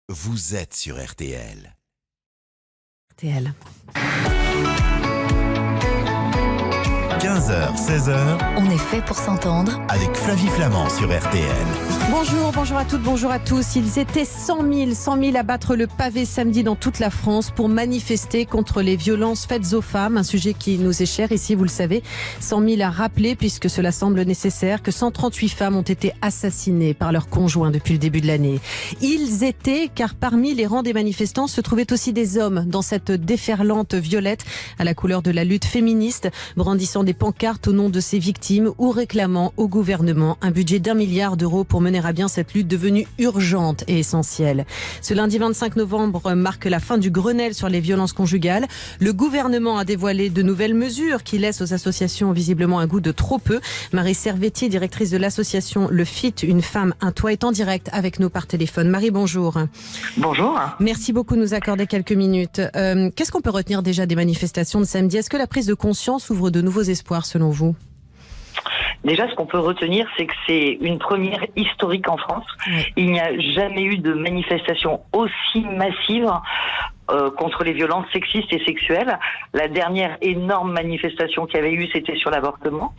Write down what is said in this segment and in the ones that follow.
Vous êtes sur RTL. RTL. 15h, 16h, On est fait pour s'entendre. avec Flavie Flamand sur RTL. Bonjour à toutes, bonjour à tous. Ils étaient 100 000 à battre le pavé samedi dans toute la France pour manifester contre les violences faites aux femmes. Un sujet qui nous est cher ici, vous le savez. 100 000 à rappeler, puisque cela semble nécessaire, que 138 femmes ont été assassinées par leurs conjoints depuis le début de l'année. Ils étaient, car parmi les rangs des manifestants se trouvaient aussi des hommes dans cette déferlante violette à la couleur de la lutte féministe, brandissant des pancartes au nom de ces victimes ou réclamant au gouvernement un budget d'1 milliard d'euros pour mener à bien cette lutte devenue urgente et essentielle. Ce lundi 25 novembre marque la fin du Grenelle sur les violences conjugales. Le gouvernement a dévoilé de nouvelles mesures qui laissent aux associations visiblement un goût de trop peu. Marie Servetti, directrice de l'association Le FIT, Une femme, un toit, est en direct avec nous par téléphone. Marie, bonjour. Bonjour. Merci beaucoup de nous accorder quelques minutes. Qu'est-ce qu'on peut retenir déjà des manifestations de samedi ? Est-ce que la prise de conscience ouvre de nouveaux espoirs selon vous ? Déjà, ce qu'on peut retenir, c'est que c'est une première historique en France. Oui. Il n'y a jamais eu de manifestation aussi massive contre les violences sexistes et sexuelles. La dernière énorme manifestation qu'il y avait eu, c'était sur l'avortement.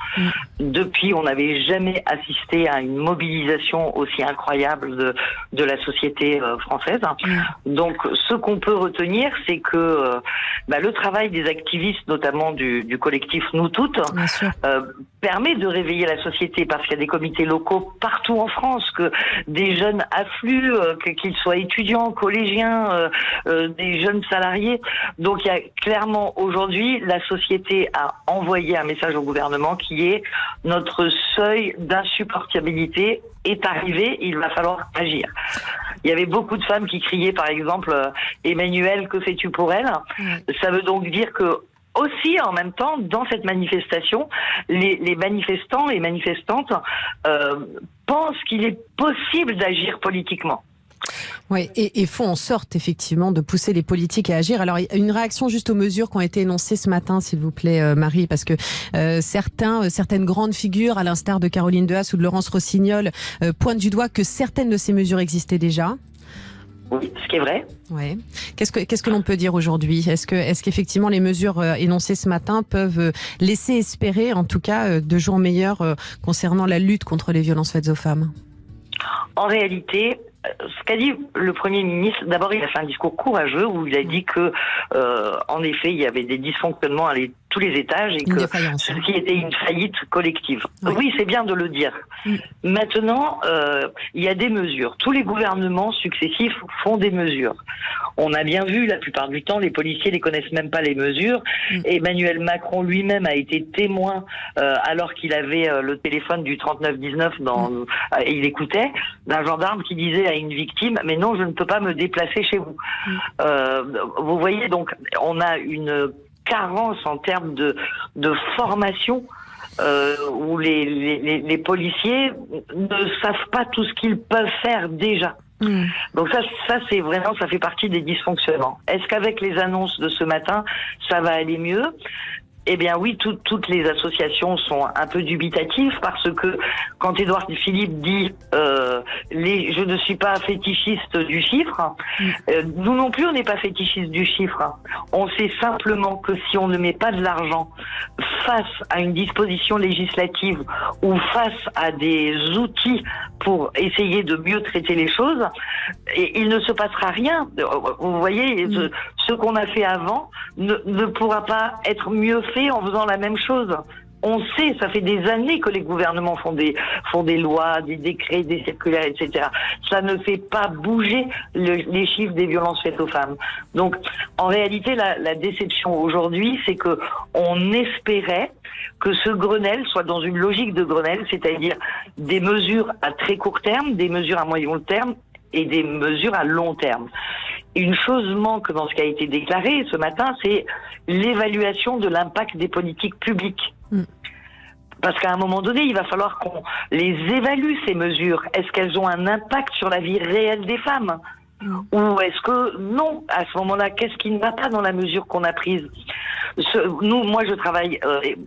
Depuis, on n'avait jamais assisté à une mobilisation aussi incroyable de la société française. Donc, ce qu'on peut retenir, c'est que le travail des activistes, notamment du collectif Nous Toutes, permet de réveiller la société, parce qu'il y a des comités locaux partout en France, que des jeunes affluent, qu'ils soient étudiants, collégiens, des jeunes salariés. Donc il y a clairement aujourd'hui, la société a envoyé un message au gouvernement qui est: notre seuil d'insupportabilité est arrivé, il va falloir agir. Il y avait beaucoup de femmes qui criaient, par exemple, Emmanuel, que fais-tu pour elle ? Ça veut donc dire que aussi, en même temps, dans cette manifestation, les manifestants et manifestantes pensent qu'il est possible d'agir politiquement. Oui, et font en sorte effectivement de pousser les politiques à agir. Alors, une réaction juste aux mesures qui ont été énoncées ce matin, s'il vous plaît, Marie, parce que certaines grandes figures, à l'instar de Caroline Dehaas ou de Laurence Rossignol, pointent du doigt que certaines de ces mesures existaient déjà. Oui, ce qui est vrai. Ouais. Qu'est-ce que l'on peut dire aujourd'hui ? Est-ce qu'effectivement les mesures énoncées ce matin peuvent laisser espérer, en tout cas, de jours meilleurs concernant la lutte contre les violences faites aux femmes ? En réalité, ce qu'a dit le Premier ministre, d'abord il a fait un discours courageux où il a dit que, en effet, il y avait des dysfonctionnements à tous les étages et que ceci était une faillite collective. Oui, c'est bien de le dire. Maintenant, il y a des mesures. Tous les gouvernements successifs font des mesures. On a bien vu, la plupart du temps, les policiers ne connaissent même pas les mesures. Emmanuel Macron lui-même a été témoin, alors qu'il avait le téléphone du 3919, il écoutait, d'un gendarme qui disait à une victime: mais non, je ne peux pas me déplacer chez vous. Vous voyez, donc, on a une carence en termes de formation, où les policiers ne savent pas tout ce qu'ils peuvent faire déjà. Donc ça c'est vraiment, ça fait partie des dysfonctionnements. Est-ce qu'avec les annonces de ce matin, ça va aller mieux ? Eh bien oui, toutes les associations sont un peu dubitatives, parce que quand Édouard Philippe dit je ne suis pas fétichiste du chiffre, nous non plus on n'est pas fétichiste du chiffre. On sait simplement que si on ne met pas de l'argent face à une disposition législative ou face à des outils pour essayer de mieux traiter les choses, il ne se passera rien. Vous voyez, ce qu'on a fait avant ne pourra pas être mieux fait en faisant la même chose. On sait, ça fait des années que les gouvernements font des lois, des décrets, des circulaires, etc. Ça ne fait pas bouger les chiffres des violences faites aux femmes. Donc, en réalité, la déception aujourd'hui, c'est que on espérait que ce Grenelle soit dans une logique de Grenelle, c'est-à-dire des mesures à très court terme, des mesures à moyen terme et des mesures à long terme. Une chose manque dans ce qui a été déclaré ce matin, c'est l'évaluation de l'impact des politiques publiques. Parce qu'à un moment donné, il va falloir qu'on les évalue, ces mesures. Est-ce qu'elles ont un impact sur la vie réelle des femmes ? Ou est-ce que non ? À ce moment-là, qu'est-ce qui ne va pas dans la mesure qu'on a prise ? Moi, je travaille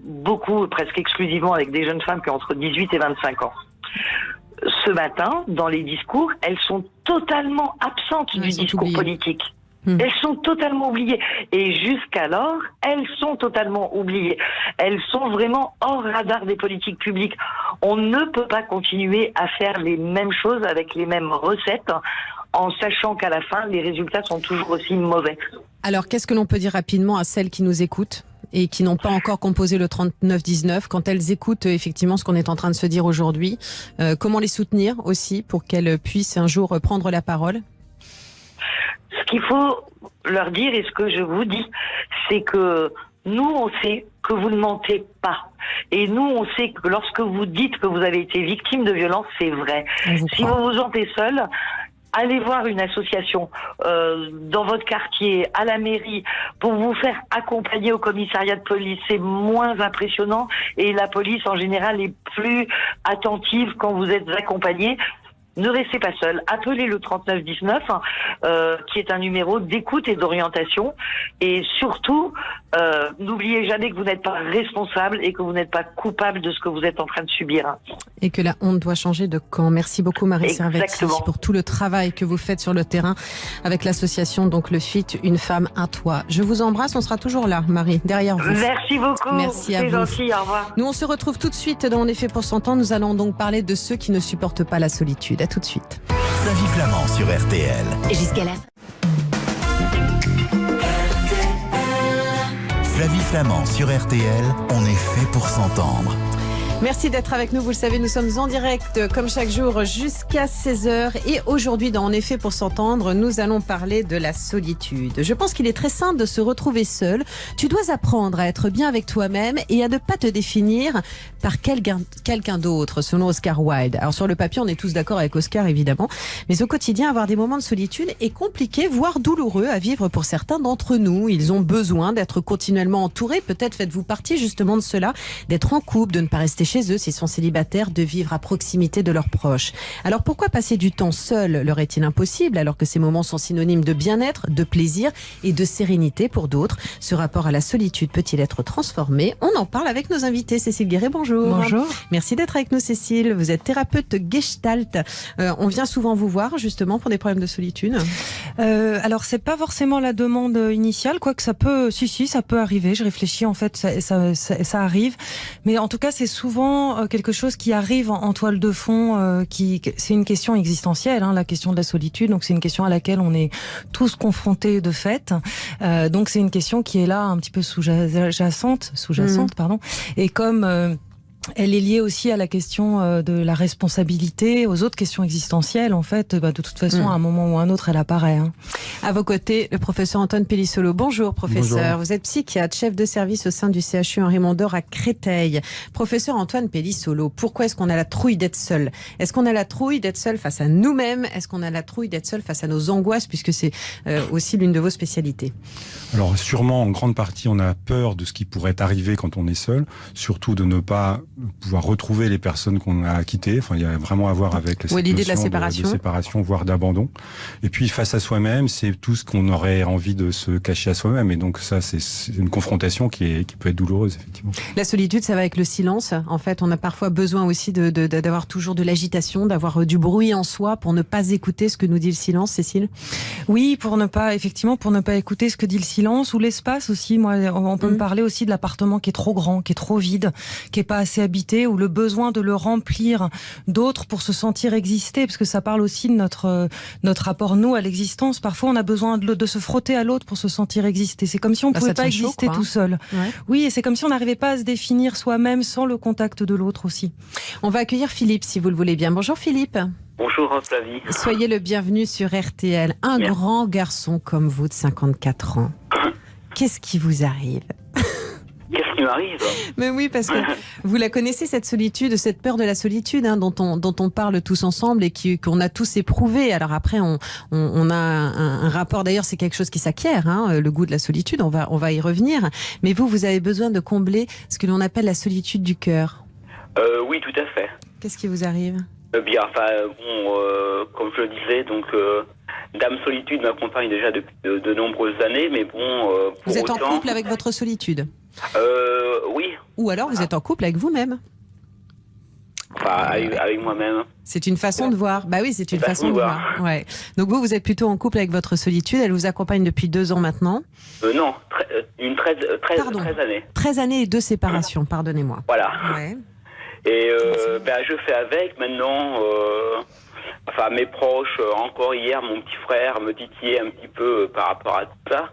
beaucoup, presque exclusivement avec des jeunes femmes qui ont entre 18 et 25 ans. ce matin, dans les discours, elles sont totalement absentes du discours politique. Elles sont totalement oubliées. Et jusqu'alors, elles sont totalement oubliées. Elles sont vraiment hors radar des politiques publiques. On ne peut pas continuer à faire les mêmes choses avec les mêmes recettes en sachant qu'à la fin, les résultats sont toujours aussi mauvais. Alors, qu'est-ce que l'on peut dire rapidement à celles qui nous écoutent et qui n'ont pas encore composé le 3919, quand elles écoutent effectivement ce qu'on est en train de se dire aujourd'hui, comment les soutenir aussi pour qu'elles puissent un jour prendre la parole ? Ce qu'il faut leur dire, et ce que je vous dis, c'est que nous, on sait que vous ne mentez pas. Et nous, on sait que lorsque vous dites que vous avez été victime de violence, c'est vrai. Si vous vous sentez seul, allez voir une association dans votre quartier, à la mairie, pour vous faire accompagner au commissariat de police. C'est moins impressionnant et la police, en général, est plus attentive quand vous êtes accompagné. Ne restez pas seul. Appelez le 3919, qui est un numéro d'écoute et d'orientation. Et surtout, n'oubliez jamais que vous n'êtes pas responsable et que vous n'êtes pas coupable de ce que vous êtes en train de subir. Et que la honte doit changer de camp. Merci beaucoup Marie Servetti pour tout le travail que vous faites sur le terrain avec l'association donc le FIT Une femme, un toit. Je vous embrasse, on sera toujours là Marie, derrière vous. Merci beaucoup. Merci à vous. C'est gentil, au revoir. Nous on se retrouve tout de suite dans En effet pour s'entendre. Nous allons donc parler de ceux qui ne supportent pas la solitude. À tout de suite. Flavie Flamand sur RTL. Jusqu'à là. Flavie Flamand sur RTL, on est fait pour s'entendre. Merci d'être avec nous. Vous le savez, nous sommes en direct comme chaque jour jusqu'à 16h. Et aujourd'hui, dans En effet pour s'entendre, nous allons parler de la solitude. Je pense qu'il est très simple de se retrouver seul. Tu dois apprendre à être bien avec toi-même et à ne pas te définir par quelqu'un d'autre, selon Oscar Wilde. Alors sur le papier, on est tous d'accord avec Oscar, évidemment. Mais au quotidien, avoir des moments de solitude est compliqué, voire douloureux à vivre pour certains d'entre nous. Ils ont besoin d'être continuellement entourés. Peut-être faites-vous partie justement de cela, d'être en couple, de ne pas rester chez eux s'ils sont célibataires, de vivre à proximité de leurs proches. Alors pourquoi passer du temps seul leur est-il impossible alors que ces moments sont synonymes de bien-être, de plaisir et de sérénité pour d'autres? Ce rapport à la solitude peut-il être transformé? On en parle avec nos invités. Cécile Guéret, bonjour. Bonjour. Merci d'être avec nous Cécile. Vous êtes thérapeute gestalt. On vient souvent vous voir justement pour des problèmes de solitude. Alors c'est pas forcément la demande initiale, quoique ça peut, ça peut arriver. Je réfléchis en fait, ça arrive. Mais en tout cas c'est souvent quelque chose qui arrive en toile de fond, c'est une question existentielle, la question de la solitude. Donc c'est une question à laquelle on est tous confrontés de fait. Donc c'est une question qui est là un petit peu sous-jacente, pardon. Et comme elle est liée aussi à la question de la responsabilité, aux autres questions existentielles. En fait, de toute façon, à un moment ou à un autre, elle apparaît. À vos côtés, le professeur Antoine Pellissolo. Bonjour, professeur. Bonjour. Vous êtes psychiatre, chef de service au sein du CHU Henri Mondor à Créteil. Professeur Antoine Pellissolo, pourquoi est-ce qu'on a la trouille d'être seul? Est-ce qu'on a la trouille d'être seul face à nous-mêmes? Est-ce qu'on a la trouille d'être seul face à nos angoisses, puisque c'est aussi l'une de vos spécialités? Alors sûrement, en grande partie, on a peur de ce qui pourrait arriver quand on est seul, surtout de ne pas pouvoir retrouver les personnes qu'on a quittées. Enfin, il y a vraiment à voir avec l'idée de la séparation, de séparation, voire d'abandon. Et puis face à soi-même, c'est tout ce qu'on aurait envie de se cacher à soi-même. Et donc ça, c'est une confrontation qui peut être douloureuse, effectivement. La solitude, ça va avec le silence. En fait, on a parfois besoin aussi d'avoir toujours de l'agitation, d'avoir du bruit en soi pour ne pas écouter ce que nous dit le silence, Cécile. Oui, pour ne pas écouter ce que dit le silence ou l'espace aussi. Moi, on peut me parler aussi de l'appartement qui est trop grand, qui est trop vide, qui est pas assez habité, ou le besoin de le remplir d'autres pour se sentir exister, parce que ça parle aussi de notre rapport, nous, à l'existence. Parfois, on a besoin de se frotter à l'autre pour se sentir exister. C'est comme si on pouvait pas exister tout seul. Ouais. Oui, et c'est comme si on n'arrivait pas à se définir soi-même sans le contact de l'autre aussi. On va accueillir Philippe, si vous le voulez bien. Bonjour Philippe. Bonjour Flavie. Soyez le bienvenu sur RTL. Un grand garçon comme vous de 54 ans. Qu'est-ce qui vous arrive ? Qu'est-ce qui m'arrive ? Mais oui, parce que vous la connaissez, cette solitude, cette peur de la solitude, dont on parle tous ensemble et qu'on a tous éprouvé. Alors après, on a un rapport, d'ailleurs, c'est quelque chose qui s'acquiert, le goût de la solitude, on va y revenir. Mais vous avez besoin de combler ce que l'on appelle la solitude du cœur. Oui, tout à fait. Qu'est-ce qui vous arrive ? Bien, comme je le disais, donc Dame Solitude m'accompagne déjà depuis de nombreuses années, mais bon... Vous êtes en couple avec votre solitude ? Oui. Ou alors vous êtes en couple avec vous-même ? Enfin, avec moi-même. C'est une façon de voir. Bah oui, c'est une façon de voir. Ouais. Donc vous êtes plutôt en couple avec votre solitude. Elle vous accompagne depuis 2 ans maintenant. Non, 13 années. 13 années et 2 séparations, pardonnez-moi. Voilà. Ouais. Et je fais avec maintenant. Mes proches, encore hier, mon petit frère me titillait un petit peu par rapport à tout ça.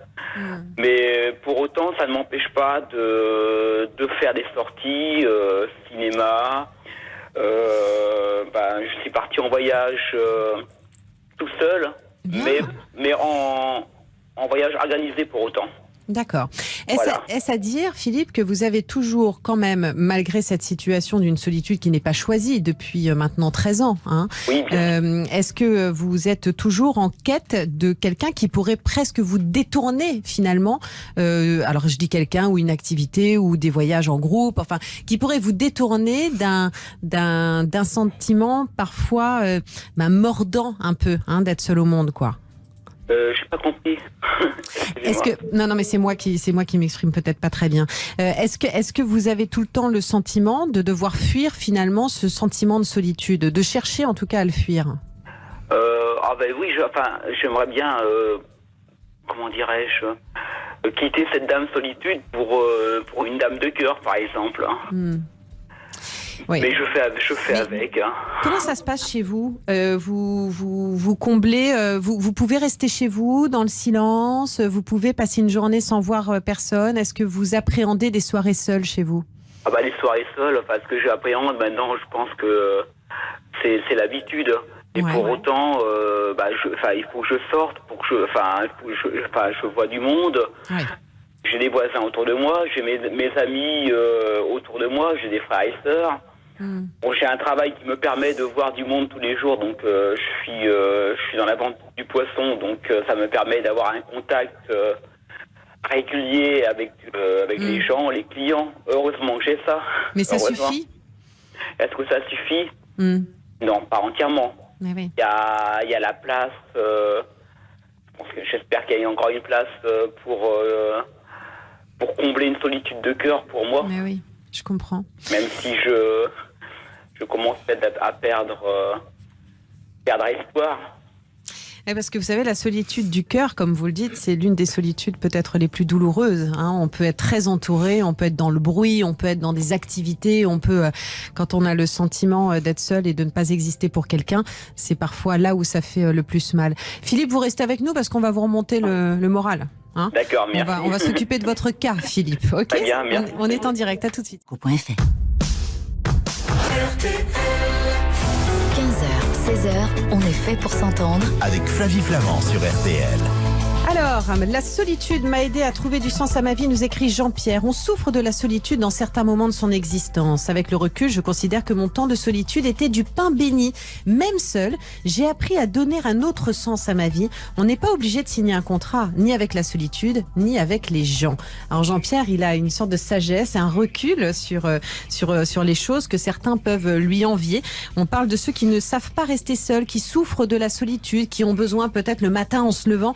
Mais pour autant, ça ne m'empêche pas de faire des sorties, cinéma. Je suis parti en voyage tout seul, mais en voyage organisé pour autant. D'accord. Est-ce à dire, Philippe, que vous avez toujours quand même, malgré cette situation d'une solitude qui n'est pas choisie depuis maintenant 13 ans, hein, oui, est-ce que vous êtes toujours en quête de quelqu'un qui pourrait presque vous détourner finalement, alors je dis quelqu'un ou une activité ou des voyages en groupe, enfin, qui pourrait vous détourner d'un sentiment parfois mordant un peu, hein, d'être seul au monde, quoi. J'ai pas compris. Non, mais c'est moi qui m'exprime peut-être pas très bien. Est-ce que vous avez tout le temps le sentiment de devoir fuir finalement ce sentiment de solitude, de chercher en tout cas à le fuir? Oui, j'aimerais bien, comment dirais-je, quitter cette dame solitude pour une dame de cœur, par exemple. Oui. Mais je fais avec. Hein. Comment ça se passe chez vous? Vous comblez, vous pouvez rester chez vous dans le silence, vous pouvez passer une journée sans voir personne. Est-ce que vous appréhendez des soirées seules chez vous? Les soirées seules, ce que j'appréhende maintenant, je pense que c'est l'habitude. Et pour autant, il faut que je sorte, je vois du monde. Ouais. J'ai des voisins autour de moi, j'ai mes amis autour de moi, j'ai des frères et sœurs. Bon, j'ai un travail qui me permet de voir du monde tous les jours, donc je suis dans la vente du poisson, donc ça me permet d'avoir un contact régulier avec les gens, les clients. Heureusement que j'ai ça. Mais ça suffit? Est-ce que ça suffit? Non, pas entièrement. Il y a la place. J'espère qu'il y a encore une place pour combler une solitude de cœur pour moi. Mais oui, je comprends. Même si je commence peut-être à perdre espoir. Parce que vous savez, la solitude du cœur, comme vous le dites, c'est l'une des solitudes peut-être les plus douloureuses. Hein. On peut être très entouré, on peut être dans le bruit, on peut être dans des activités, on peut, quand on a le sentiment d'être seul et de ne pas exister pour quelqu'un, c'est parfois là où ça fait le plus mal. Philippe, vous restez avec nous parce qu'on va vous remonter le moral. Hein. D'accord, merci. On va s'occuper de votre cas, Philippe. Ok. Très bien, merci. On est en direct, à tout de suite. 15h, 16h, on est fait pour s'entendre. Avec Flavie Flamand sur RTL. Alors, la solitude m'a aidé à trouver du sens à ma vie, nous écrit Jean-Pierre. On souffre de la solitude dans certains moments de son existence. Avec le recul, je considère que mon temps de solitude était du pain béni. Même seul, j'ai appris à donner un autre sens à ma vie. On n'est pas obligé de signer un contrat, ni avec la solitude, ni avec les gens. Alors Jean-Pierre, il a une sorte de sagesse, un recul sur les choses que certains peuvent lui envier. On parle de ceux qui ne savent pas rester seuls, qui souffrent de la solitude, qui ont besoin peut-être le matin en se levant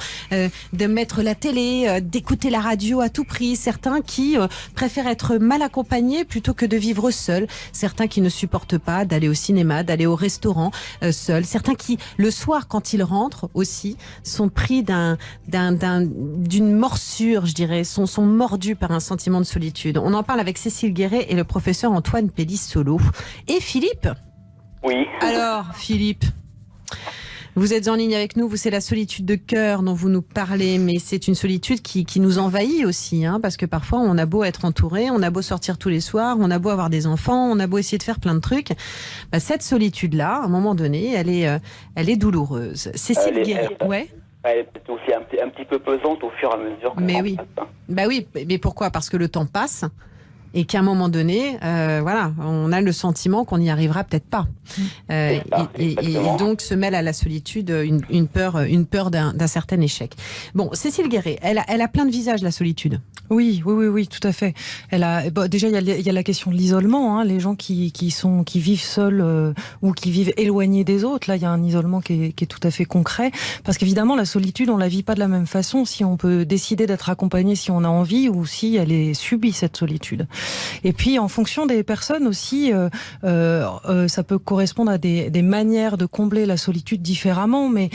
de mettre la télé, d'écouter la radio à tout prix. Certains qui préfèrent être mal accompagnés plutôt que de vivre seuls. Certains qui ne supportent pas d'aller au cinéma, d'aller au restaurant seuls. Certains qui, le soir, quand ils rentrent aussi, sont pris d'une morsure, je dirais, sont mordus par un sentiment de solitude. On en parle avec Cécile Guéret et le professeur Antoine Pellis-Solo. Et Philippe? Oui. Alors, Philippe, vous êtes en ligne avec nous, c'est la solitude de cœur dont vous nous parlez, mais c'est une solitude qui nous envahit aussi, hein, parce que parfois on a beau être entouré, on a beau sortir tous les soirs, on a beau avoir des enfants, on a beau essayer de faire plein de trucs, cette solitude-là, à un moment donné, elle est douloureuse. Cécile Guéret, ouais. Elle est aussi un petit peu pesante au fur et à mesure. Mais oui, mais pourquoi? Parce que le temps passe. Et qu'à un moment donné, on a le sentiment qu'on n'y arrivera peut-être pas. Et donc se mêle à la solitude une peur d'un certain échec. Bon, Cécile Guéret, elle a plein de visages, la solitude. Oui, tout à fait. Déjà, il y a la question de l'isolement, hein, les gens qui vivent seuls ou qui vivent éloignés des autres. Là, il y a un isolement qui est tout à fait concret, parce qu'évidemment, la solitude, on la vit pas de la même façon si on peut décider d'être accompagné si on a envie ou si elle est subie, cette solitude. Et puis en fonction des personnes aussi, ça peut correspondre à des manières de combler la solitude différemment. Mais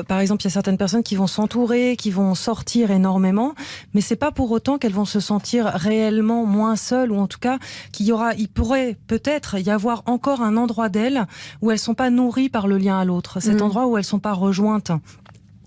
par exemple, il y a certaines personnes qui vont s'entourer, qui vont sortir énormément, mais c'est pas pour autant qu'elles vont se sentir réellement moins seules, ou en tout cas il pourrait peut-être y avoir encore un endroit d'elles où elles sont pas nourries par le lien à l'autre, cet endroit où elles sont pas rejointes.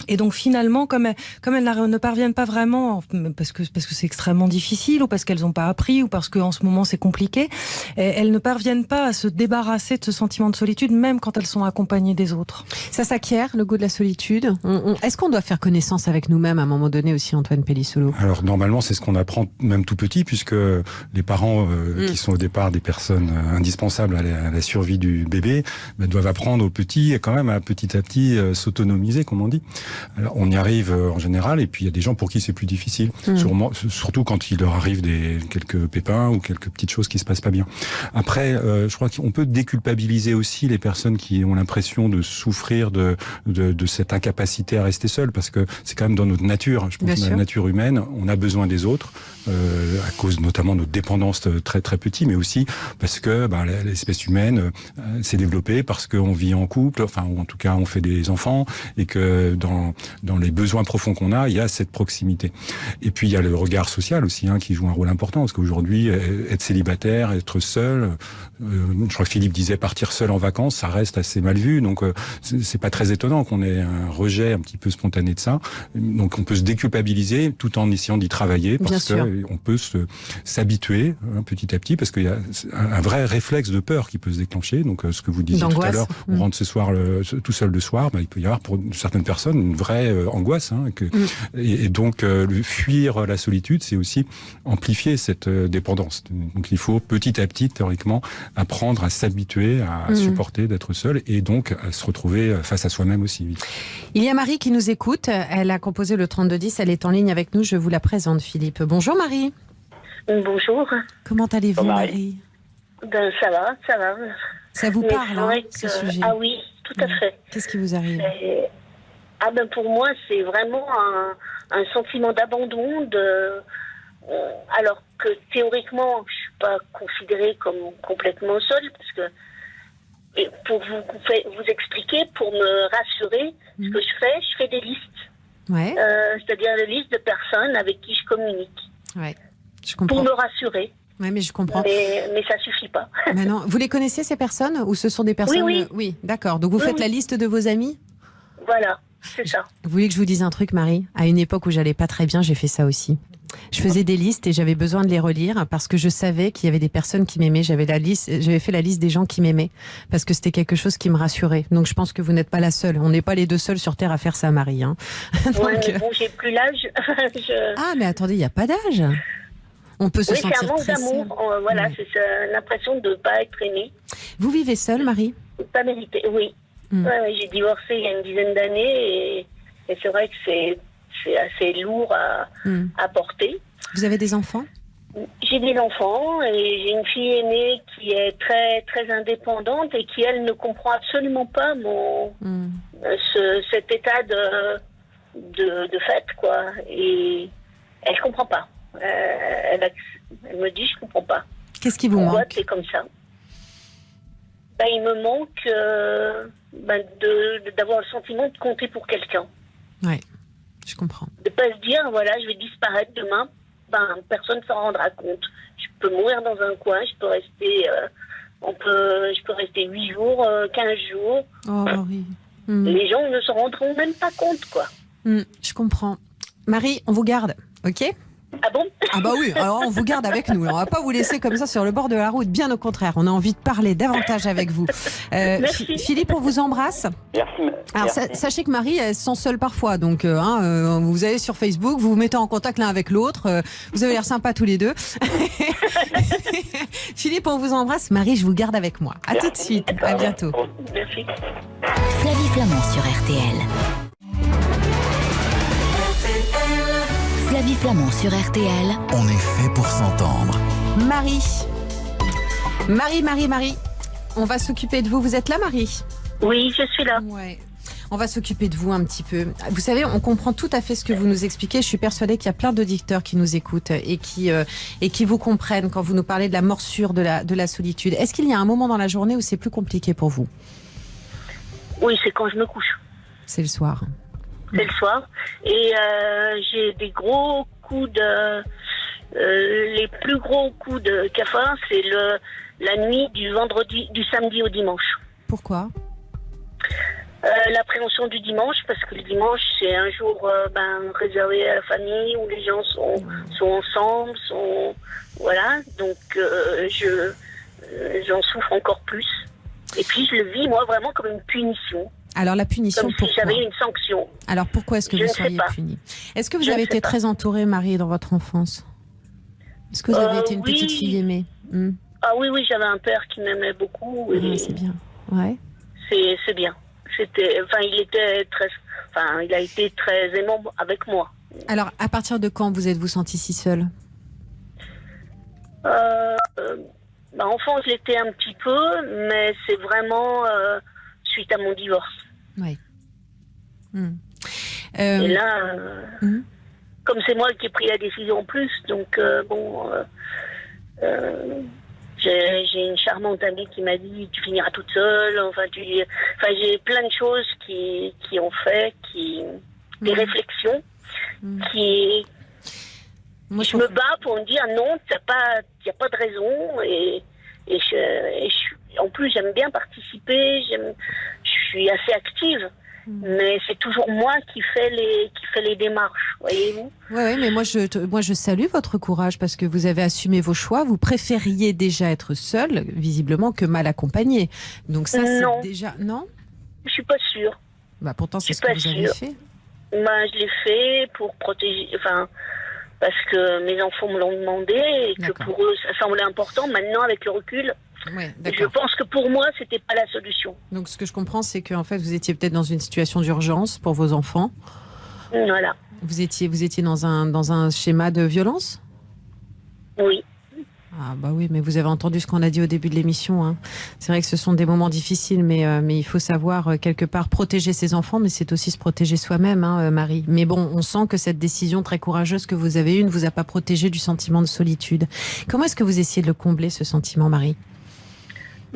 Et donc finalement, comme elles ne parviennent pas vraiment, parce que c'est extrêmement difficile, ou parce qu'elles n'ont pas appris, ou parce qu'en ce moment c'est compliqué, elles ne parviennent pas à se débarrasser de ce sentiment de solitude, même quand elles sont accompagnées des autres. Ça s'acquiert, le goût de la solitude. Est-ce qu'on doit faire connaissance avec nous-mêmes à un moment donné aussi, Antoine Pellissolo ? Alors normalement, c'est ce qu'on apprend même tout petit, puisque les parents qui sont au départ des personnes indispensables à la survie du bébé, doivent apprendre aux petits quand même à petit s'autonomiser, comme on dit. Alors, on y arrive en général, et puis il y a des gens pour qui c'est plus difficile, surtout quand il leur arrive quelques pépins ou quelques petites choses qui se passent pas bien. Après, je crois qu'on peut déculpabiliser aussi les personnes qui ont l'impression de souffrir de cette incapacité à rester seul, parce que c'est quand même dans notre nature. Je pense que dans la nature humaine, on a besoin des autres, à cause notamment de notre dépendance très très petit, mais aussi parce que l'espèce humaine s'est développée parce qu'on vit en couple, ou en tout cas on fait des enfants, et que dans les besoins profonds qu'on a, il y a cette proximité. Et puis il y a le regard social aussi, qui joue un rôle important, parce qu'aujourd'hui, être célibataire, être seul, je crois que Philippe disait partir seul en vacances, ça reste assez mal vu, donc c'est pas très étonnant qu'on ait un rejet un petit peu spontané de ça. Donc on peut se déculpabiliser tout en essayant d'y travailler, parce qu'on peut s'habituer petit à petit, parce qu'il y a un vrai réflexe de peur qui peut se déclencher. Donc ce que vous disiez tout à l'heure, on rentre ce soir tout seul le soir, il peut y avoir pour certaines personnes une vraie angoisse. Et donc fuir la solitude, c'est aussi amplifier cette dépendance. Donc il faut petit à petit, théoriquement, apprendre à s'habituer à supporter d'être seul, et donc à se retrouver face à soi-même aussi. Il y a Marie qui nous écoute, elle a composé le 3210, elle est en ligne avec nous, je vous la présente, Philippe. Bonjour Marie. Bonjour. Comment allez-vous, Marie ? Ça va. Ça vous parle, ce sujet ? Ah oui, tout à fait. Qu'est-ce qui vous arrive ? Pour moi, c'est vraiment un sentiment d'abandon, alors que théoriquement, je suis pas considérée comme complètement seule, parce que, et pour vous expliquer, pour me rassurer, ce que je fais des listes. Ouais. C'est-à-dire des listes de personnes avec qui je communique. Ouais, je comprends. Pour me rassurer. Oui, mais je comprends. Mais ça suffit pas. Mais non. Vous les connaissez, ces personnes, ou ce sont des personnes... Oui, d'accord. Donc vous faites la liste de vos amis ? Voilà, c'est ça. Vous voulez que je vous dise un truc, Marie ? À une époque où j'allais pas très bien, j'ai fait ça aussi. Je faisais des listes et j'avais besoin de les relire parce que je savais qu'il y avait des personnes qui m'aimaient. J'avais fait la liste des gens qui m'aimaient parce que c'était quelque chose qui me rassurait. Donc je pense que vous n'êtes pas la seule. On n'est pas les deux seuls sur Terre à faire ça, Marie. Donc... mais bon, j'ai plus l'âge. Ah, mais attendez, il n'y a pas d'âge. On peut se sentir c'est un manque très d'amour. Voilà, c'est l'impression de ne pas être aimée. Vous vivez seule, Marie ? Pas mérité, oui. J'ai divorcé il y a une dizaine d'années et c'est vrai que c'est assez lourd à porter. Vous avez des enfants ? J'ai des enfants et j'ai une fille aînée qui est très très indépendante et qui, elle, ne comprend absolument pas cet état de fait, quoi. Et elle comprend pas. Elle me dit, je comprends pas. Qu'est-ce qui vous manque ? C'est comme ça. Il me manque d'avoir le sentiment de compter pour quelqu'un. Ouais, je comprends. De pas se dire, voilà, je vais disparaître demain, personne ne s'en rendra compte. Je peux mourir dans un coin, je peux rester, je peux rester 8 jours, 15 jours. Oh, oui. Les gens ne se rendront même pas compte, quoi. Je comprends. Marie, on vous garde, ok ? Ah bon ? Ah bah oui, alors on vous garde avec nous. On va pas vous laisser comme ça sur le bord de la route, bien au contraire. On a envie de parler davantage avec vous. Philippe, on vous embrasse. Merci. Alors sachez que Marie, elle se sent seule parfois. Donc vous allez sur Facebook, vous vous mettez en contact l'un avec l'autre. Vous avez l'air sympas tous les deux. Philippe, on vous embrasse. Marie, je vous garde avec moi. À tout de suite. À bientôt. Merci. Flavie Flamand sur RTL. Flavie Flamand sur RTL. On est fait pour s'entendre. Marie, on va s'occuper de vous. Vous êtes là, Marie ? Oui, je suis là. Ouais. On va s'occuper de vous un petit peu. Vous savez, on comprend tout à fait ce que vous nous expliquez. Je suis persuadée qu'il y a plein d'auditeurs qui nous écoutent et qui vous comprennent quand vous nous parlez de la morsure de la solitude. Est-ce qu'il y a un moment dans la journée où c'est plus compliqué pour vous ? Oui, c'est quand je me couche. C'est le soir. C'est le soir. Et j'ai des gros coups de... les plus gros coups de cafard, c'est la nuit du samedi au dimanche. Pourquoi ? L'appréhension du dimanche, parce que le dimanche, c'est un jour réservé à la famille, où les gens sont ensemble, voilà. Donc, j'en souffre encore plus. Et puis, je le vis, moi, vraiment comme une punition. Alors, la punition, comme pourquoi ? si j'avais une sanction. Alors, pourquoi est-ce que vous seriez punie ? Est-ce que vous avez été très entourée, Marie, dans votre enfance ? Est-ce que vous avez été une petite fille aimée ? Ah oui, j'avais un père qui m'aimait beaucoup. Et c'est bien. Ouais. C'est bien. Il a été très aimant avec moi. Alors, à partir de quand vous êtes-vous sentie si seule ? Enfant, je l'étais un petit peu, mais c'est vraiment suite à mon divorce. Oui. Et là, comme c'est moi qui ai pris la décision en plus, donc j'ai une charmante amie qui m'a dit tu finiras toute seule. J'ai plein de choses qui ont fait, des réflexions qui. Moi, je me bats pour me dire non, il n'y a pas de raison et en plus j'aime bien participer, je suis assez active. Mais c'est toujours moi qui fais les démarches, voyez-vous. Oui, mais moi je salue votre courage parce que vous avez assumé vos choix. Vous préfériez déjà être seule, visiblement, que mal accompagnée. Donc ça, c'est déjà... Non ? Je suis pas sûre. Pourtant, c'est ce que vous avez fait. Je l'ai fait pour protéger... parce que mes enfants me l'ont demandé et que pour eux, ça semblait important. Maintenant, avec le recul... Ouais, je pense que pour moi, c'était pas la solution. Donc, ce que je comprends, c'est qu'en fait, vous étiez peut-être dans une situation d'urgence pour vos enfants. Voilà. Vous étiez dans un schéma de violence ? Oui. Ah bah oui, mais vous avez entendu ce qu'on a dit au début de l'émission. Hein. C'est vrai que ce sont des moments difficiles, mais il faut savoir quelque part protéger ses enfants, mais c'est aussi se protéger soi-même, hein, Marie. Mais bon, on sent que cette décision très courageuse que vous avez eue ne vous a pas protégé du sentiment de solitude. Comment est-ce que vous essayez de le combler, ce sentiment, Marie ?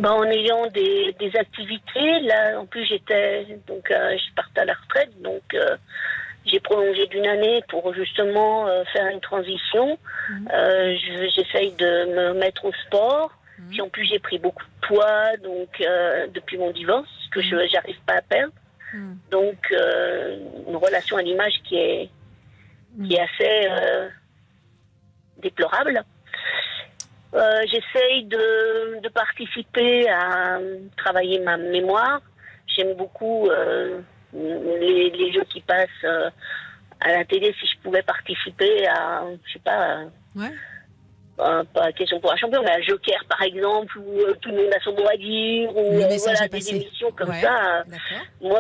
En ayant des activités. Là, en plus, je partais à la retraite, donc j'ai prolongé d'une année pour justement faire une transition. J'essaye de me mettre au sport. Puis en plus, j'ai pris beaucoup de poids, donc depuis mon divorce, que je n'arrive pas à perdre. Donc, une relation à l'image qui est assez déplorable. J'essaye de participer à travailler ma mémoire. J'aime beaucoup les jeux qui passent à la télé. Si je pouvais participer à, je sais pas, pas question pour un champion, mais à Joker par exemple, où tout le monde a son mot à dire, ou des émissions comme ça.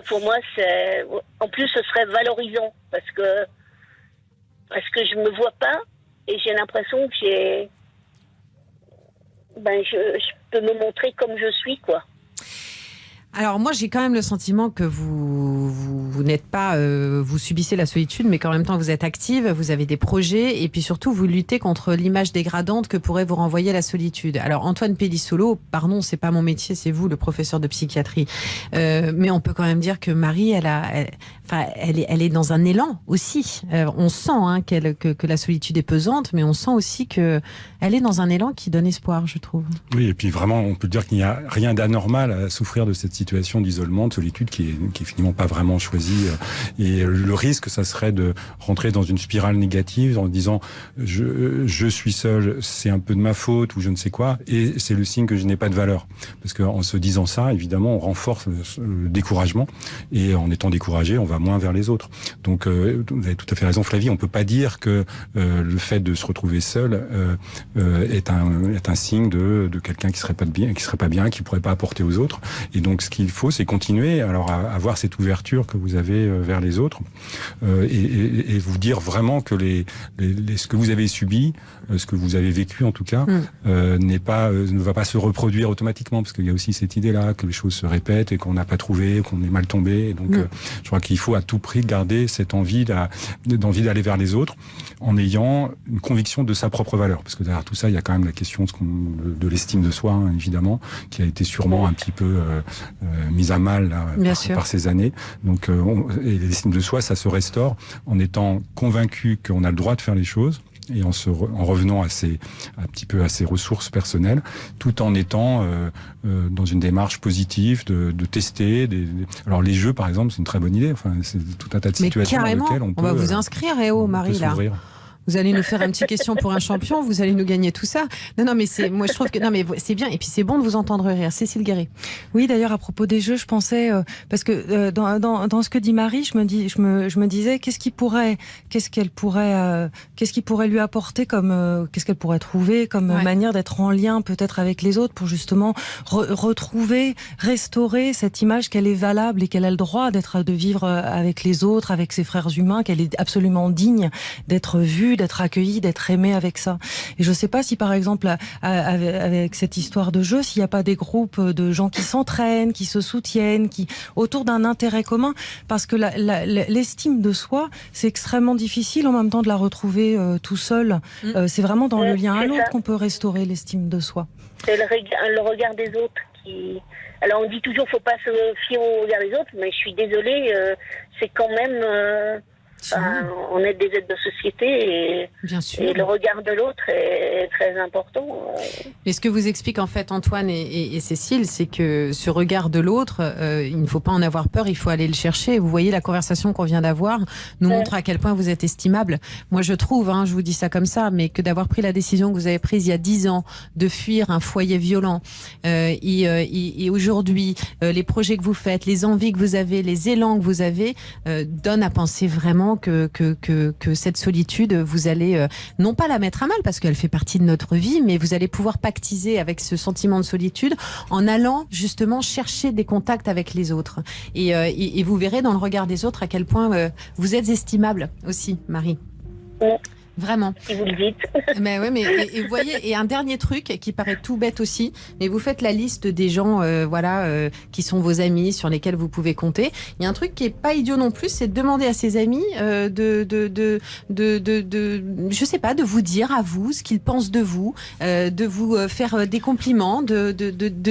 Pour moi, c'est. En plus, ce serait valorisant parce que je me vois pas et j'ai l'impression que je peux me montrer comme je suis, quoi. Alors moi, j'ai quand même le sentiment que vous n'êtes pas, vous subissez la solitude, mais qu'en même temps vous êtes active, vous avez des projets, et puis surtout vous luttez contre l'image dégradante que pourrait vous renvoyer la solitude. Alors Antoine Pellissolo, pardon, c'est pas mon métier, c'est vous, le professeur de psychiatrie, mais on peut quand même dire que Marie, elle est dans un élan aussi. On sent que la solitude est pesante, mais on sent aussi que elle est dans un élan qui donne espoir, je trouve. Oui, et puis vraiment, on peut dire qu'il n'y a rien d'anormal à souffrir de cette situation d'isolement, de solitude qui est finalement pas vraiment choisie. Et le risque, ça serait de rentrer dans une spirale négative en disant je suis seul, c'est un peu de ma faute ou je ne sais quoi, et c'est le signe que je n'ai pas de valeur. Parce qu'en se disant ça, évidemment, on renforce le découragement, et en étant découragé, on va moins vers les autres. Donc, vous avez tout à fait raison, Flavie, on peut pas dire que le fait de se retrouver seul est un signe de quelqu'un qui serait pas bien, qui pourrait pas apporter aux autres. Et donc, ce qu'il faut, c'est continuer alors à avoir cette ouverture que vous vous avez vers les autres, et vous dire vraiment que ce que vous avez subi, ce que vous avez vécu en tout cas, ne va pas se reproduire automatiquement, parce qu'il y a aussi cette idée-là que les choses se répètent et qu'on n'a pas trouvé, qu'on est mal tombé. Et donc, je crois qu'il faut à tout prix garder cette envie d'aller vers les autres, en ayant une conviction de sa propre valeur. Parce que derrière tout ça, il y a quand même la question de l'estime de soi, hein, évidemment, qui a été sûrement un petit peu mise à mal là, par ces années. Donc, et l'estime de soi, ça se restaure en étant convaincu qu'on a le droit de faire les choses, et en revenant un petit peu à ses ressources personnelles, tout en étant dans une démarche positive de tester. Alors les jeux, par exemple, c'est une très bonne idée. Enfin, c'est tout un tas de situations dans lesquelles on peut... On va vous inscrire, Marie, là. Vous allez nous faire une petite question pour un champion, vous allez nous gagner tout ça. Non, mais moi je trouve que c'est bien, et puis c'est bon de vous entendre rire. Cécile Guéret. Oui, d'ailleurs à propos des jeux, je pensais parce que dans ce que dit Marie, je me disais qu'est-ce qui pourrait lui apporter comme qu'est-ce qu'elle pourrait trouver comme manière d'être en lien peut-être avec les autres pour justement retrouver, restaurer cette image qu'elle est valable et qu'elle a le droit de vivre avec les autres, avec ses frères humains, qu'elle est absolument digne d'être vue, d'être accueilli, d'être aimé avec ça. Et je ne sais pas si par exemple avec cette histoire de jeu, s'il n'y a pas des groupes de gens qui s'entraînent, qui se soutiennent, qui autour d'un intérêt commun, parce que l'estime de soi, c'est extrêmement difficile en même temps de la retrouver tout seul. C'est vraiment dans le lien à l'autre qu'on peut restaurer l'estime de soi. C'est le regard des autres qui... Alors on dit toujours faut pas se fier au regard des autres, mais je suis désolée, c'est quand même... on est des êtres de société et le regard de l'autre est très important. Mais ce que vous expliquent en fait Antoine et Cécile, c'est que ce regard de l'autre, il ne faut pas en avoir peur, il faut aller le chercher. Vous voyez, la conversation qu'on vient d'avoir nous montre à quel point vous êtes estimable. Moi je trouve, je vous dis ça comme ça, mais que d'avoir pris la décision que vous avez prise il y a 10 ans de fuir un foyer violent et aujourd'hui les projets que vous faites, les envies que vous avez, les élans que vous avez donnent à penser vraiment que cette solitude, vous allez non pas la mettre à mal parce qu'elle fait partie de notre vie, mais vous allez pouvoir pactiser avec ce sentiment de solitude en allant justement chercher des contacts avec les autres. Et vous verrez dans le regard des autres à quel point vous êtes estimable aussi, Marie. Ouais. Vraiment. Si vous le dites. Mais ouais, et vous voyez, et un dernier truc qui paraît tout bête aussi, mais vous faites la liste des gens, qui sont vos amis, sur lesquels vous pouvez compter. Il y a un truc qui est pas idiot non plus, c'est de demander à ses amis je sais pas, de vous dire à vous ce qu'ils pensent de vous, de vous faire des compliments, de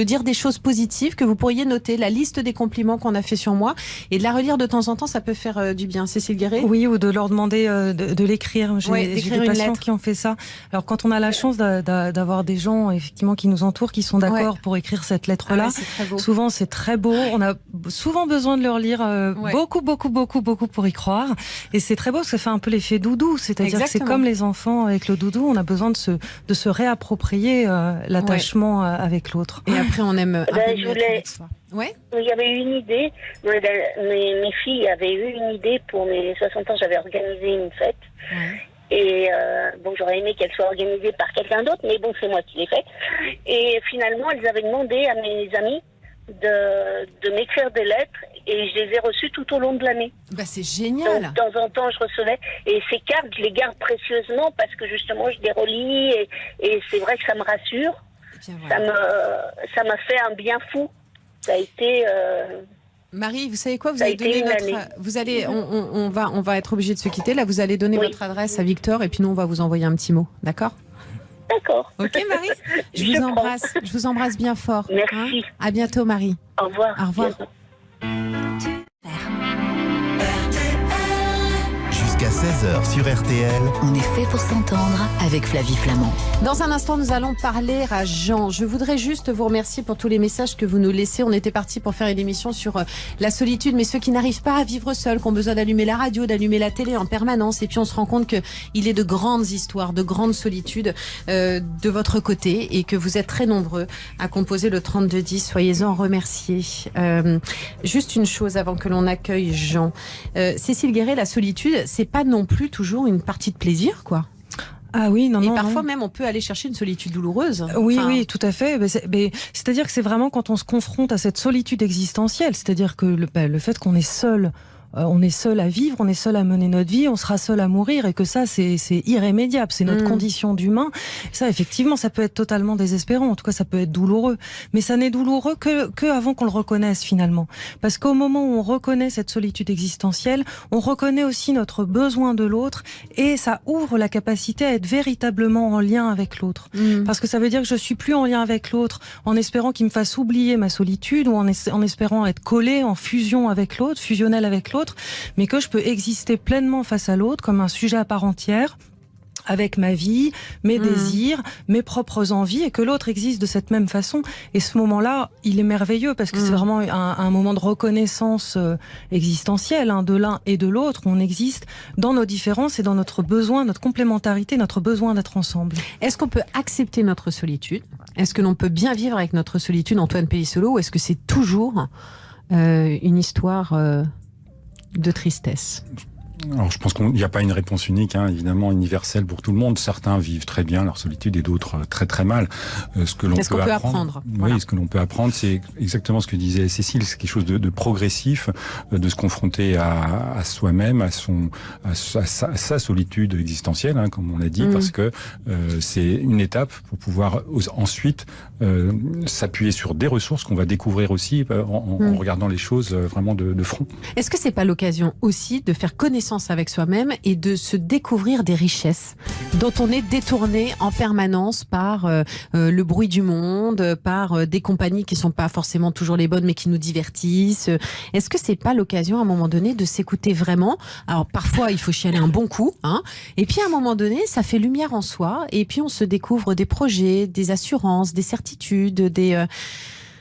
dire des choses positives que vous pourriez noter, la liste des compliments qu'on a fait sur moi, et de la relire de temps en temps, ça peut faire du bien. Cécile Guéret. Oui, ou de leur demander de l'écrire. J'ai des patients qui ont fait ça. Alors quand on a la chance d'avoir des gens effectivement qui nous entourent, qui sont d'accord pour écrire cette lettre-là, souvent c'est très beau. On a souvent besoin de leur lire beaucoup pour y croire. Et c'est très beau parce que ça fait un peu l'effet doudou. C'est-à-dire que c'est comme les enfants avec le doudou, on a besoin de se réapproprier l'attachement avec l'autre. Et après on aime un peu mieux être avec soi. Ouais. Il y avait eu une idée. Mes filles avaient eu une idée pour mes 60 ans. J'avais organisé une fête. Ouais. Et j'aurais aimé qu'elle soit organisée par quelqu'un d'autre, mais bon, c'est moi qui l'ai fait. Et finalement, elles avaient demandé à mes amis de m'écrire des lettres, et je les ai reçues tout au long de l'année. Bah c'est génial. Donc, de temps en temps, je recevais, et ces cartes, je les garde précieusement parce que justement, je les relis, et c'est vrai que ça me rassure. Voilà. Ça m'a fait un bien fou. Ça a été... Marie, vous savez quoi, vous allez donner on va être obligé de se quitter. Là, vous allez donner votre adresse à Victor et puis nous, on va vous envoyer un petit mot. D'accord ? D'accord. Ok, Marie. Je vous embrasse bien fort. Merci. À bientôt, Marie. Au revoir. Au revoir. Jusqu'à 16h sur RTL. On est fait pour s'entendre avec Flavie Flamand. Dans un instant, nous allons parler à Jean. Je voudrais juste vous remercier pour tous les messages que vous nous laissez. On était parti pour faire une émission sur la solitude, mais ceux qui n'arrivent pas à vivre seuls, qui ont besoin d'allumer la radio, d'allumer la télé en permanence. Et puis on se rend compte qu'il est de grandes histoires, de grandes solitudes de votre côté et que vous êtes très nombreux à composer le 3210. Soyez-en remerciés. Juste une chose avant que l'on accueille Jean. Cécile Guéret, la solitude, c'est pas non plus toujours une partie de plaisir, quoi. Ah oui, non. Et parfois même, on peut aller chercher une solitude douloureuse. Oui, tout à fait. C'est-à-dire que c'est vraiment quand on se confronte à cette solitude existentielle, c'est-à-dire que le fait qu'on est seul on est seul à vivre, on est seul à mener notre vie, on sera seul à mourir et que ça, c'est irrémédiable. C'est notre condition d'humain. Ça, effectivement, ça peut être totalement désespérant. En tout cas, ça peut être douloureux. Mais ça n'est douloureux que avant qu'on le reconnaisse, finalement. Parce qu'au moment où on reconnaît cette solitude existentielle, on reconnaît aussi notre besoin de l'autre et ça ouvre la capacité à être véritablement en lien avec l'autre. Parce que ça veut dire que je suis plus en lien avec l'autre en espérant qu'il me fasse oublier ma solitude ou en espérant être collé en fusion avec l'autre, fusionnel avec l'autre, mais que je peux exister pleinement face à l'autre comme un sujet à part entière, avec ma vie, mes désirs, mes propres envies, et que l'autre existe de cette même façon. Et ce moment-là, il est merveilleux parce que c'est vraiment un moment de reconnaissance existentielle de l'un et de l'autre, où on existe dans nos différences et dans notre besoin, notre complémentarité, notre besoin d'être ensemble. Est-ce qu'on peut accepter notre solitude ? Est-ce que l'on peut bien vivre avec notre solitude, Antoine Pellissolo, ou est-ce que c'est toujours une histoire de tristesse ? Alors, je pense qu'il n'y a pas une réponse unique, évidemment universelle pour tout le monde. Certains vivent très bien leur solitude et d'autres très très mal. Ce que l'on peut apprendre, voilà. Ce que l'on peut apprendre, c'est exactement ce que disait Cécile. C'est quelque chose de progressif, de se confronter à soi-même, à sa solitude existentielle, comme on l'a dit, parce que c'est une étape pour pouvoir ensuite s'appuyer sur des ressources qu'on va découvrir aussi en regardant les choses vraiment de front. Est-ce que c'est pas l'occasion aussi de faire connaissance avec soi-même et de se découvrir des richesses dont on est détourné en permanence par le bruit du monde, par des compagnies qui sont pas forcément toujours les bonnes mais qui nous divertissent. Est-ce que c'est pas l'occasion à un moment donné de s'écouter vraiment ? Alors parfois il faut chialer un bon coup, et puis à un moment donné ça fait lumière en soi et puis on se découvre des projets, des assurances, des certitudes, des...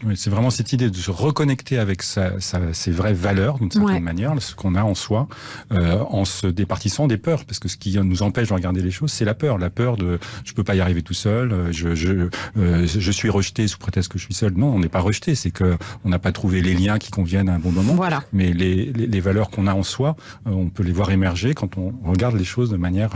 Oui, c'est vraiment cette idée de se reconnecter avec ses vraies valeurs, d'une certaine manière, ce qu'on a en soi, en se départissant des peurs. Parce que ce qui nous empêche de regarder les choses, c'est la peur. La peur de je peux pas y arriver tout seul, je suis rejeté sous prétexte que je suis seul. Non, on n'est pas rejeté, c'est que on n'a pas trouvé les liens qui conviennent à un bon moment. Voilà. Mais les valeurs qu'on a en soi, on peut les voir émerger quand on regarde les choses de manière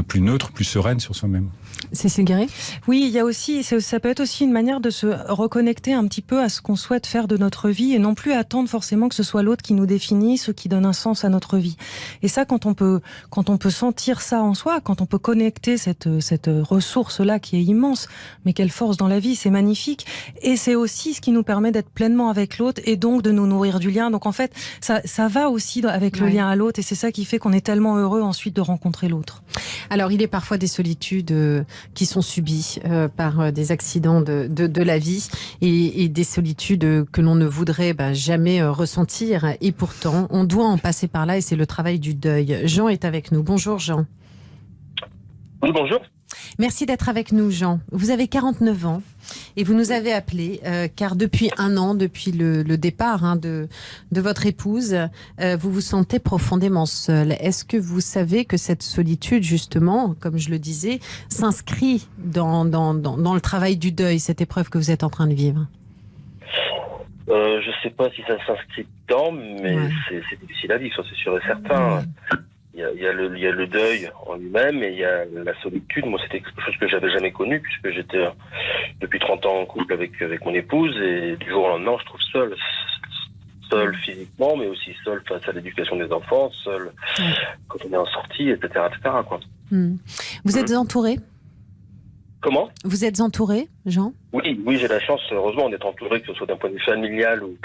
plus neutre, plus sereine sur soi-même. Cécile Guéret ? Oui, il y a aussi, ça peut être aussi une manière de se reconnecter un petit peu à ce qu'on souhaite faire de notre vie et non plus attendre forcément que ce soit l'autre qui nous définisse ou qui donne un sens à notre vie. Et ça, quand on peut sentir ça en soi, quand on peut connecter cette ressource-là qui est immense, mais quelle force dans la vie, c'est magnifique. Et c'est aussi ce qui nous permet d'être pleinement avec l'autre et donc de nous nourrir du lien. Donc en fait, ça va aussi avec le lien à l'autre et c'est ça qui fait qu'on est tellement heureux ensuite de rencontrer l'autre. Alors, il est parfois des solitudes qui sont subies par des accidents de la vie et des solitudes que l'on ne voudrait jamais ressentir. Et pourtant, on doit en passer par là et c'est le travail du deuil. Jean est avec nous. Bonjour Jean. Oui, bonjour. Merci d'être avec nous, Jean. Vous avez 49 ans et vous nous avez appelé car depuis un an, depuis le départ de votre épouse, vous vous sentez profondément seul. Est-ce que vous savez que cette solitude, justement, comme je le disais, s'inscrit dans le travail du deuil, cette épreuve que vous êtes en train de vivre ? Je sais pas si ça s'inscrit dedans, mais c'est difficile à vivre, ça c'est sûr et certain. Il y a le deuil en lui-même et il y a la solitude. Moi, c'était quelque chose que j'avais jamais connu puisque j'étais depuis 30 ans en couple avec mon épouse et du jour au lendemain, on se trouve seul physiquement, mais aussi seul face à l'éducation des enfants, seul quand on est en sortie, etc., quoi. Vous êtes entouré ? Comment ? Vous êtes entouré, Jean ? Oui, j'ai la chance, heureusement, d'être entouré, que ce soit d'un point de vue familial ou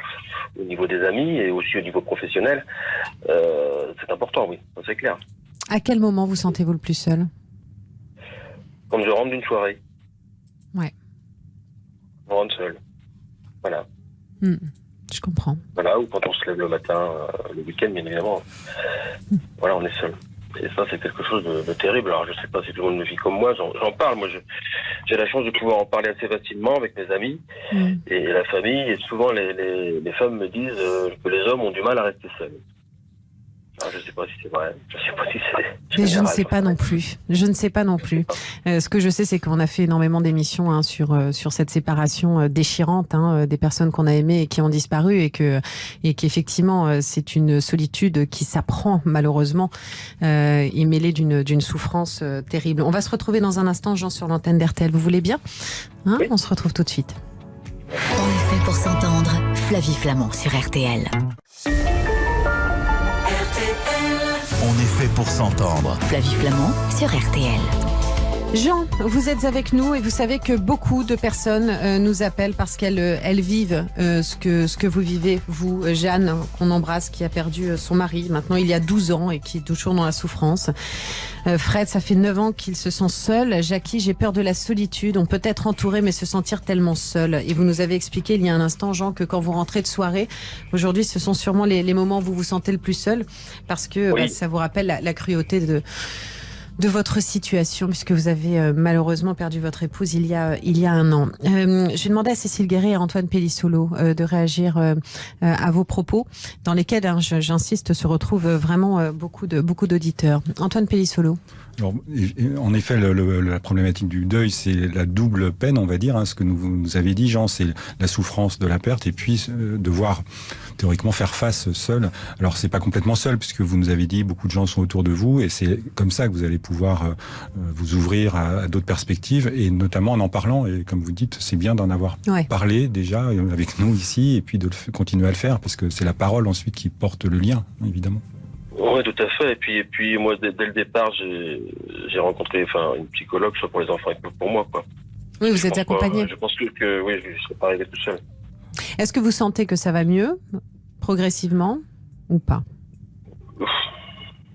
au niveau des amis et aussi au niveau professionnel. C'est important, oui, c'est clair. À quel moment vous sentez-vous le plus seul ? Quand je rentre d'une soirée. Ouais. Je rentre seul. Voilà. Je comprends. Voilà, ou quand on se lève le matin, le week-end, bien évidemment. Voilà, on est seul. Et ça, c'est quelque chose de terrible. Alors, je sais pas si tout le monde le vit comme moi. J'en parle. Moi, j'ai la chance de pouvoir en parler assez facilement avec mes amis et la famille. Et souvent, les femmes me disent que les hommes ont du mal à rester seuls. Alors, je sais pas si c'est vrai. Je sais pas si c'est... Mais je ne sais pas non plus. Je ne sais pas non plus. Ce que je sais, c'est qu'on a fait énormément d'émissions sur cette séparation déchirante des personnes qu'on a aimées et qui ont disparu et qu'effectivement, c'est une solitude qui s'apprend malheureusement et mêlée d'une souffrance terrible. On va se retrouver dans un instant, Jean, sur l'antenne d'RTL. Vous voulez bien ? Oui. On se retrouve tout de suite. On est fait pour s'entendre. Flavie Flamand sur RTL. On est fait pour s'entendre. Flavie Flamand sur RTL. Jean, vous êtes avec nous et vous savez que beaucoup de personnes nous appellent parce qu'elles vivent ce que vous vivez. Vous, Jeanne, qu'on embrasse, qui a perdu son mari maintenant il y a 12 ans et qui est toujours dans la souffrance. Fred, ça fait 9 ans qu'il se sent seul. Jackie, j'ai peur de la solitude. On peut être entouré mais se sentir tellement seul. Et vous nous avez expliqué il y a un instant, Jean, que quand vous rentrez de soirée, aujourd'hui ce sont sûrement les moments où vous vous sentez le plus seul parce que ça vous rappelle la cruauté de votre situation, puisque vous avez malheureusement perdu votre épouse il y a 1 an. J'ai demandé à Cécile Guéret et à Antoine Pellissolo de réagir à vos propos, dans lesquels, j'insiste, se retrouvent vraiment beaucoup d'auditeurs. Antoine Pellissolo. Alors, en effet, la problématique du deuil, c'est la double peine, on va dire. Ce que nous avez dit, Jean, c'est la souffrance de la perte et puis devoir théoriquement faire face seul. Alors, c'est pas complètement seul, puisque vous nous avez dit beaucoup de gens sont autour de vous et c'est comme ça que vous allez pouvoir vous ouvrir à d'autres perspectives et notamment en parlant. Et comme vous dites, c'est bien d'en avoir parlé déjà avec nous ici et puis de continuer à le faire parce que c'est la parole ensuite qui porte le lien, évidemment. Oui, tout à fait. Et puis moi, dès le départ, j'ai rencontré une psychologue, soit pour les enfants et pour moi, quoi. Oui, vous êtes accompagné. Je pense que oui, je ne serais pas arrivé tout seul. Est-ce que vous sentez que ça va mieux, progressivement, ou pas ?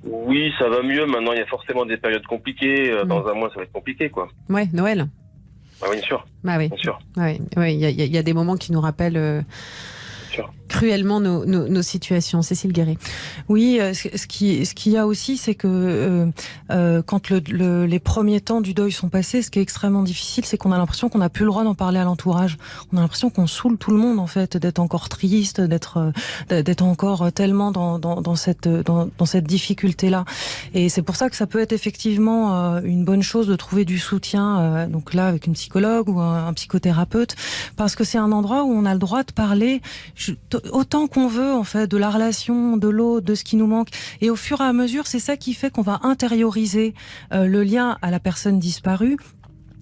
Oui, ça va mieux. Maintenant, il y a forcément des périodes compliquées. Dans un mois, ça va être compliqué, quoi. Ouais, Noël. Ah oui, bien sûr. Bah oui. Bien sûr. Ouais, il y a des moments qui nous rappellent cruellement nos situations. Cécile Guéret. Oui, ce qu'il y a aussi, c'est que quand les premiers temps du deuil sont passés, ce qui est extrêmement difficile, c'est qu'on a l'impression qu'on n'a plus le droit d'en parler à l'entourage. On a l'impression qu'on saoule tout le monde, en fait, d'être encore triste, d'être encore tellement dans cette difficulté-là. Et c'est pour ça que ça peut être effectivement une bonne chose de trouver du soutien, donc là, avec une psychologue ou un psychothérapeute, parce que c'est un endroit où on a le droit de parler autant qu'on veut, en fait, de la relation, de l'autre, de ce qui nous manque. Et au fur et à mesure, c'est ça qui fait qu'on va intérioriser le lien à la personne disparue.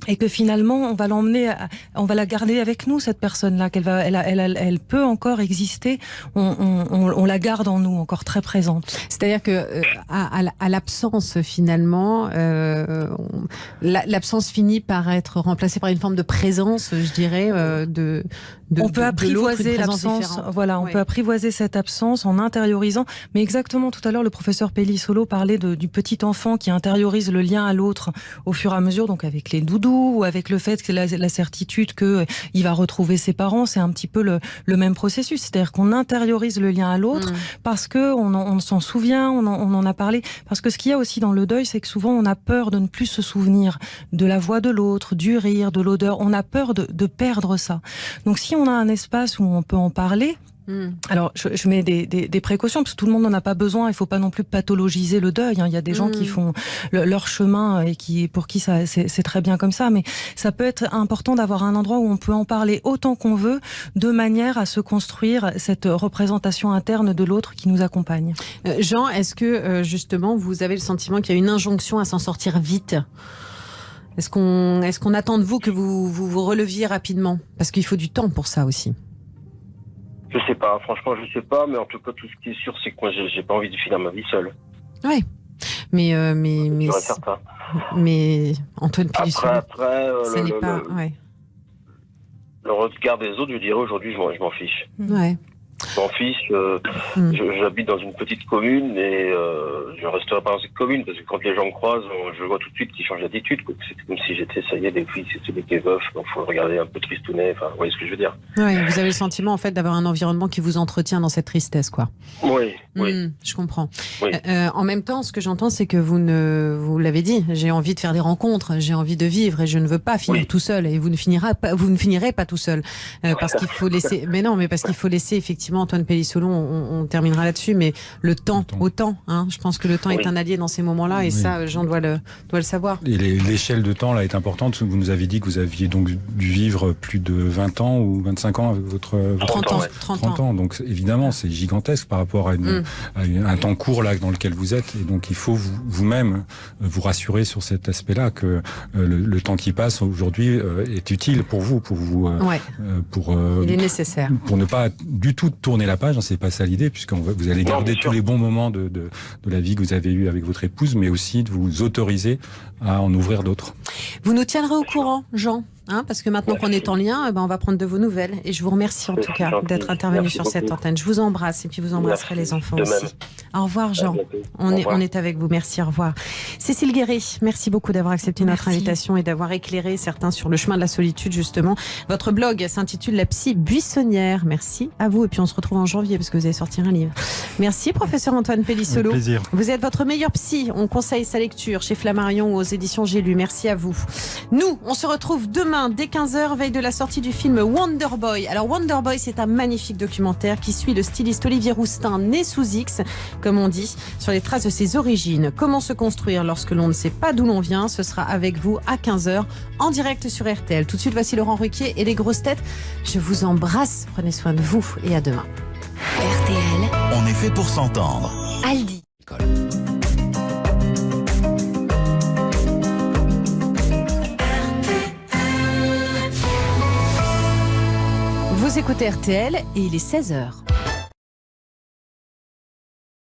Et que finalement, on va la garder avec nous, cette personne-là, elle peut encore exister. On la garde en nous, encore très présente. C'est-à-dire que à l'absence, finalement, l'absence finit par être remplacée par une forme de présence, je dirais, on peut apprivoiser l'absence. Voilà, on peut apprivoiser cette absence en intériorisant. Mais exactement, tout à l'heure, le professeur Pellissolo parlait du petit enfant qui intériorise le lien à l'autre au fur et à mesure, donc avec les doudous ou avec le fait que la certitude qu'il va retrouver ses parents, c'est un petit peu le même processus. C'est-à-dire qu'on intériorise le lien à l'autre parce que on s'en souvient, on en a parlé. Parce que ce qu'il y a aussi dans le deuil, c'est que souvent on a peur de ne plus se souvenir de la voix de l'autre, du rire, de l'odeur. On a peur de perdre ça. Donc si on a un espace où on peut en parler, alors, je mets des précautions parce que tout le monde n'en a pas besoin. Il faut pas non plus pathologiser le deuil. Il y a des gens qui font leur chemin et pour qui ça c'est très bien comme ça. Mais ça peut être important d'avoir un endroit où on peut en parler autant qu'on veut, de manière à se construire cette représentation interne de l'autre qui nous accompagne. Jean, est-ce que justement vous avez le sentiment qu'il y a une injonction à s'en sortir vite ? Est-ce qu'on attend de vous que vous releviez rapidement ? Parce qu'il faut du temps pour ça aussi. Je sais pas, franchement, je sais pas, mais en tout cas, tout ce qui est sûr, c'est que moi, j'ai pas envie de finir ma vie seule. Ouais, mais certain. Mais Antoine Pellissolo, après, ça n'est pas. Le regard des autres, je dirais aujourd'hui, je m'en fiche. Ouais. Je m'en fiche. J'habite dans une petite commune et je resterai pas dans cette commune parce que quand les gens me croisent, je vois tout de suite qu'ils changent d'attitude. C'est comme si j'étais, ça y est, des filles, c'est des veufs, donc faut le regarder un peu tristounet. Enfin, vous voyez ce que je veux dire. Ouais, vous avez le sentiment en fait d'avoir un environnement qui vous entretient dans cette tristesse, quoi. Oui. Je comprends. Oui. En même temps, ce que j'entends, c'est que vous l'avez dit, j'ai envie de faire des rencontres, j'ai envie de vivre et je ne veux pas finir tout seul. Et vous ne finirez pas tout seul parce qu'il faut laisser. Mais non, mais parce qu'il faut laisser effectivement. Antoine Pellissolo, on terminera là-dessus, mais le temps, autant. Je pense que le temps est un allié dans ces moments-là, et ça, Jean doit le savoir. Et l'échelle de temps là est importante. Vous nous avez dit que vous aviez donc dû vivre plus de 20 ans ou 25 ans avec votre 30 ans. Donc évidemment, c'est gigantesque par rapport à un temps court là dans lequel vous êtes. Et donc il faut vous-même vous rassurer sur cet aspect-là que le temps qui passe aujourd'hui est utile pour vous, il est nécessaire. Pour ne pas du tout tourner la page, hein, c'est pas ça l'idée, puisque vous allez garder tous les bons moments de la vie que vous avez eue avec votre épouse, mais aussi de vous autoriser à en ouvrir d'autres. Vous nous tiendrez au courant, Jean, parce que maintenant qu'on est en lien, on va prendre de vos nouvelles. Et je vous remercie en tout cas d'être intervenu sur cette antenne. Je vous embrasse et puis vous embrasserez les enfants aussi. Au revoir, Jean. On est avec vous. Merci, au revoir. Cécile Guéret, merci beaucoup d'avoir accepté notre invitation et d'avoir éclairé certains sur le chemin de la solitude, justement. Votre blog s'intitule La Psy Buissonnière. Merci à vous. Et puis on se retrouve en janvier parce que vous allez sortir un livre. Merci, professeur Antoine Pellissolo. Plaisir. Vous êtes votre meilleur psy. On conseille sa lecture chez Flammarion ou aux éditions J'ai lu. Merci à vous. Nous, on se retrouve demain dès 15h, veille de la sortie du film Wonder Boy. Alors Wonder Boy, c'est un magnifique documentaire qui suit le styliste Olivier Roustin, né sous X, comme on dit, sur les traces de ses origines. Comment se construire lorsque l'on ne sait pas d'où l'on vient? Ce sera avec vous à 15h en direct sur RTL. Tout de suite, voici Laurent Ruquier et les grosses têtes. Je vous embrasse, prenez soin de vous et à demain. RTL. On est fait pour s'entendre. Aldi. Vous écoutez RTL et il est 16h.